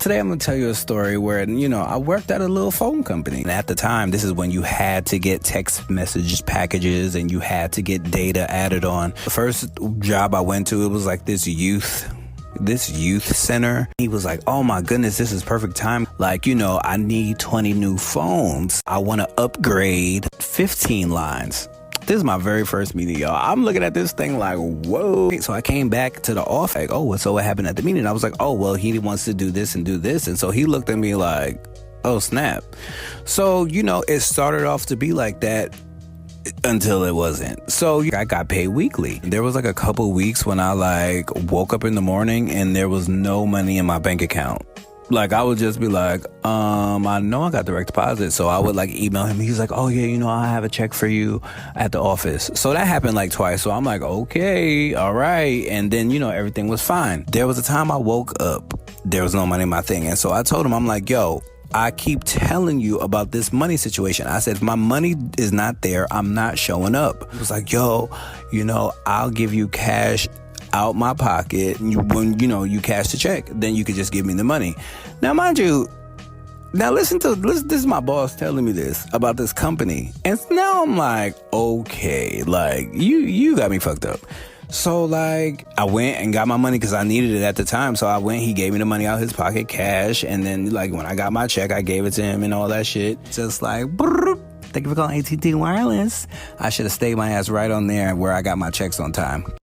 Today I'm going to tell you a story where, I worked at a little phone company. And at the time, this is when you had to get text message packages and you had to get data added on. The first job I went to, it was like this youth center. He was like, oh my goodness, this is perfect time. Like, I need 20 new phones. I want to upgrade 15 lines. This is my very first meeting, y'all. I'm looking at this thing like, whoa. So I came back to the office, like, oh, so what happened at the meeting? I was like, oh, well, he wants to do this and do this. And so he looked at me like, oh, snap. So, it started off to be like that until it wasn't. So I got paid weekly. There was like a couple weeks when I woke up in the morning and there was no money in my bank account. Like, I would just be like, I know I got direct deposit. So I would email him. He's like, oh yeah, I have a check for you at the office. So that happened twice. So I'm like, okay, all right. And then, everything was fine. There was a time I woke up, there was no money in my thing. And so I told him, I'm like, yo, I keep telling you about this money situation. I said, if my money is not there, I'm not showing up. He was like, yo, I'll give you cash out my pocket when you cash the check, then you could just give me the money. Now mind you, listen, this is my boss telling me this about this company, and now I'm like, okay, you got me fucked up. So I went and got my money because I needed it at the time. So I went, he gave me the money out his pocket, cash, and then when I got my check, I gave it to him and all that shit. Just brrr. Thank you for calling AT&T Wireless. I should have stayed my ass right on there where I got my checks on time.